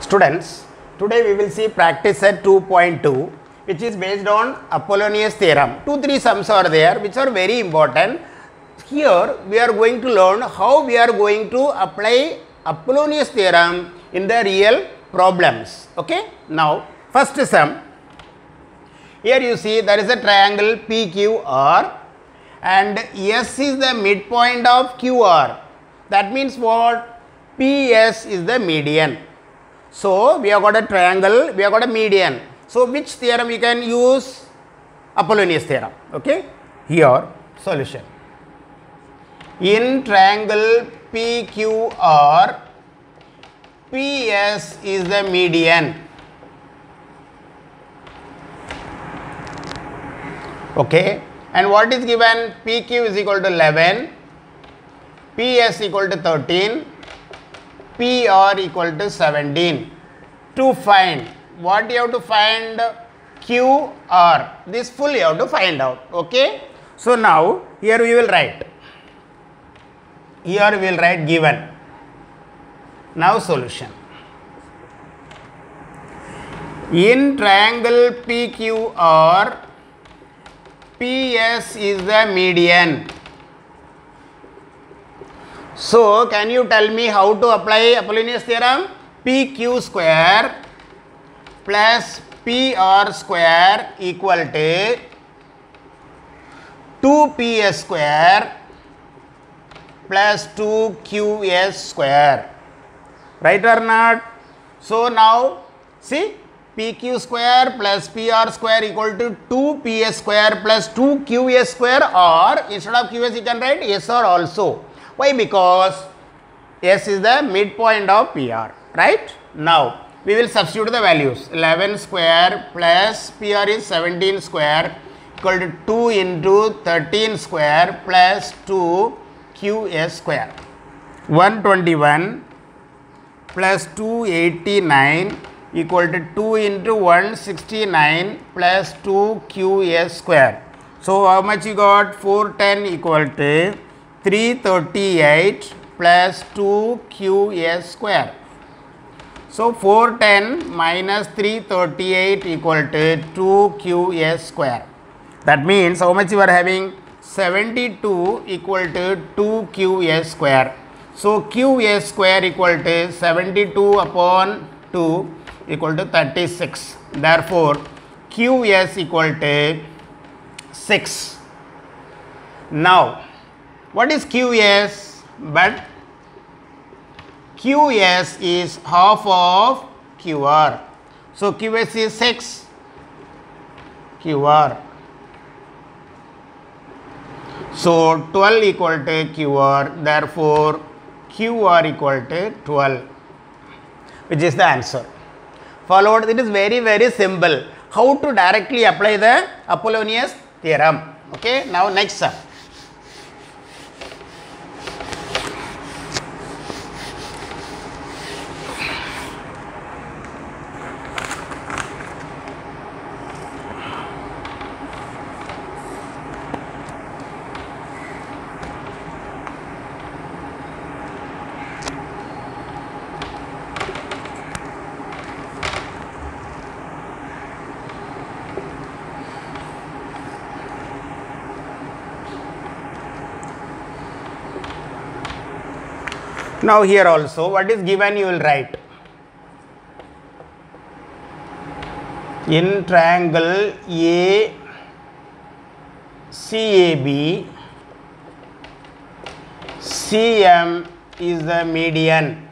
Students, today we will see practice set 2.2, which is based on Apollonius theorem. 2-3 sums are there which are very important. Here we are going to learn how we are going to apply Apollonius theorem in the real problems. Okay. Now, first sum. Here you see there is a triangle PQR and S is the midpoint of QR. That means what? PS is the median. So, we have got a triangle, we have got a median. So, which theorem we can use? Apollonius theorem. Okay. Here, solution. In triangle PQR, PS is the median. Okay. And what is given? PQ is equal to 11, PS equal to 13, PR equal to 17. To find, what you have to find? QR. This full you have to find out. Okay. So, now here we will write. Here we will write given. Now, solution. In triangle PQR, PS is the median. So, can you tell me how to apply Apollonius theorem? PQ square plus PR square equal to 2PS square plus 2QS square. Right or not? So, now see, PQ square plus PR square equal to 2PS square plus 2QS square, or instead of QS you can write SR also. Why? Because S is the midpoint of PR, right? Now, we will substitute the values. 11 square plus PR is 17 square equal to 2 into 13 square plus 2 QS square. 121 plus 289 equal to 2 into 169 plus 2 QS square. So, how much you got? 410 equal to 338 plus 2 QS square. So, 410 minus 338 equal to 2 QS square. That means, how much you are having? 72 equal to 2 QS square. So, QS square equal to 72 upon 2 equal to 36. Therefore, QS equal to 6. Now, what is QS? But QS is half of QR. So, QS is 6 QR. So, 12 equal to QR. Therefore, QR equal to 12, which is the answer. Followed, it is very simple how to directly apply the Apollonius theorem. Okay. Now, next sum. Now, here also what is given you will write. In triangle ACAB, CM is the median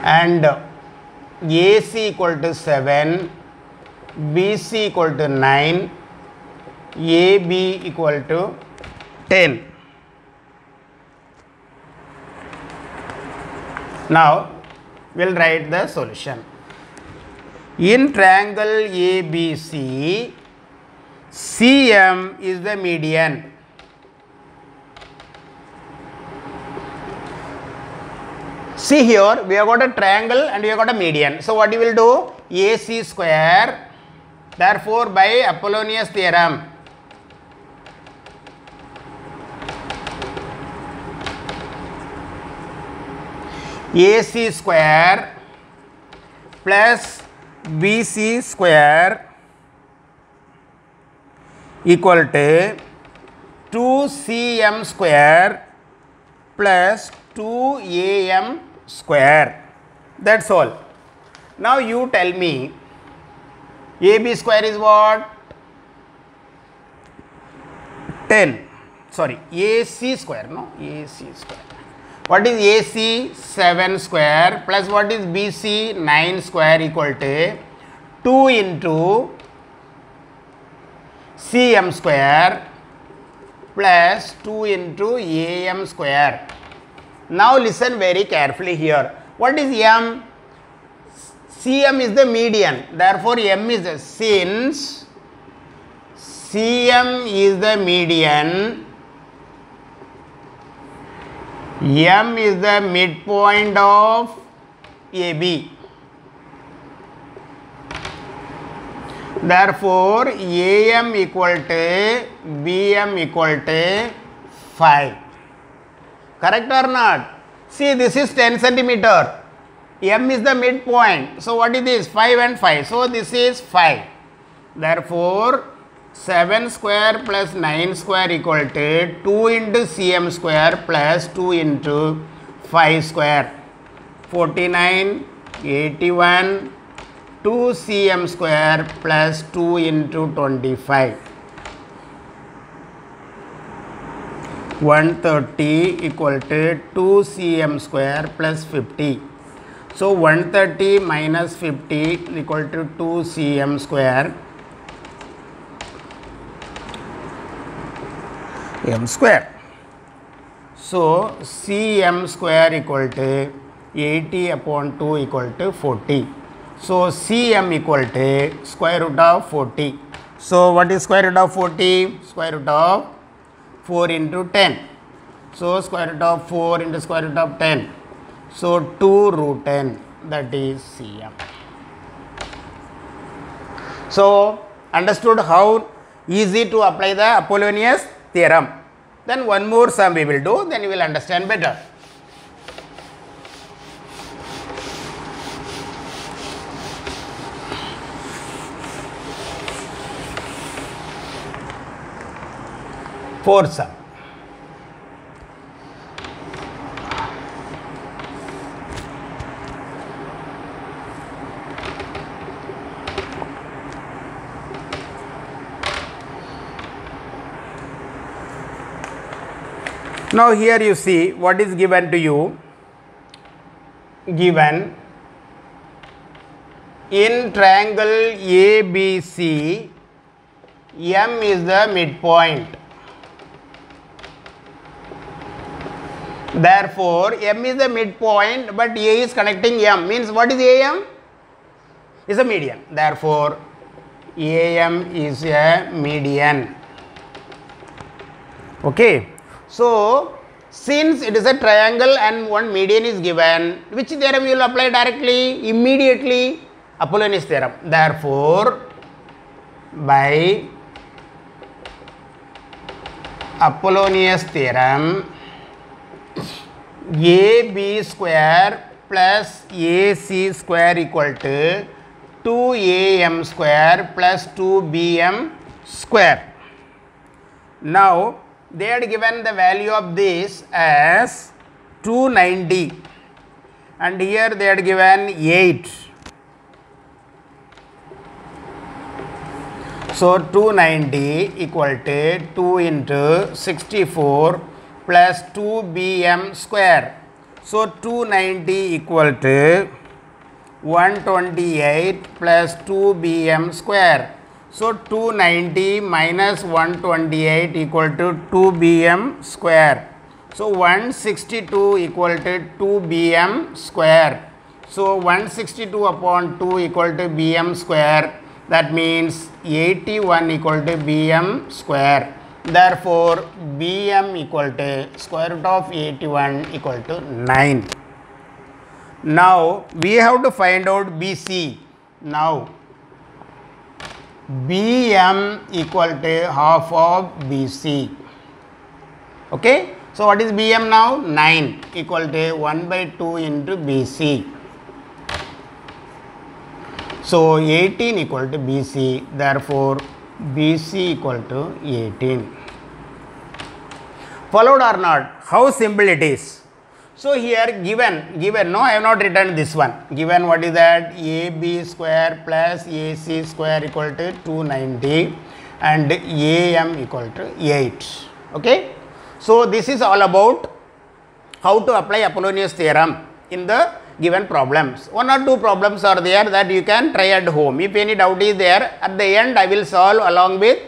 and AC equal to 7, BC equal to 9, AB equal to 10. Now, we will write the solution. In triangle ABC, CM is the median. See here, we have got a triangle and we have got a median. So, what you will do? AC square. Therefore, by Apollonius theorem, AC square plus BC square equal to 2CM square plus 2AM square. That's all. Now you tell me, AB square is what? 10. Sorry, AC square, no? AC square. What is AC? 7 square plus what is BC? 9 square equal to 2 into CM square plus 2 into AM square. Now listen very carefully here. What is M? CM is the median. Therefore, M is the, since CM is the median, M is the midpoint of AB. Therefore, AM equal to BM equal to 5. Correct or not? See, this is 10 centimeter. M is the midpoint. So, what is this? 5 and 5. So, this is 5. Therefore, 7 square plus 9 square equal to 2 into CM square plus 2 into 5 square. 49, 81, 2 CM square plus 2 into 25. 130 equal to 2 CM square plus 50. So, 130 minus 50 equal to 2 CM square M square. So, CM square equal to 80 upon 2 equal to 40. So, CM equal to square root of 40. So, what is square root of 40? Square root of 4 into 10. So, square root of 4 into square root of 10. So, 2 root 10, that is CM. So, understood how easy to apply the Apollonius theorem. Then one more sum we will do, then you will understand better. Fourth sum. Now here you see what is given to you. Given in triangle ABC, M is the midpoint. Therefore, M is the midpoint, but A is connecting M. Means what is AM? Is a median. Therefore, AM is a median. Okay. So, since it is a triangle and one median is given, which theorem you will apply directly, immediately? Apollonius theorem. Therefore, by Apollonius theorem, AB square plus AC square equal to 2AM square plus 2BM square. Now, they had given the value of this as 290 and here they had given 8. So, 290 equal to 2 into 64 plus 2BM square. So, 290 equal to 128 plus 2BM square. So, 290 minus 128 equal to 2BM square. So, 162 equal to 2BM square. So, 162 upon 2 equal to BM square. That means 81 equal to BM square. Therefore, BM equal to square root of 81 equal to 9. Now, we have to find out BC. Now, BM equal to half of BC. Okay. So what is BM now? 9 equal to 1 by 2 into BC. So 18 equal to BC, therefore BC equal to 18. Followed or not? How simple it is. So here given, no, I have not written this one. Given what is that? AB square plus AC square equal to 290 and AM equal to 8. Okay. So this is all about how to apply Apollonius theorem in the given problems. One or two problems are there that you can try at home. If any doubt is there, at the end I will solve along with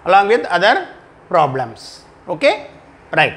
other problems. Okay, right.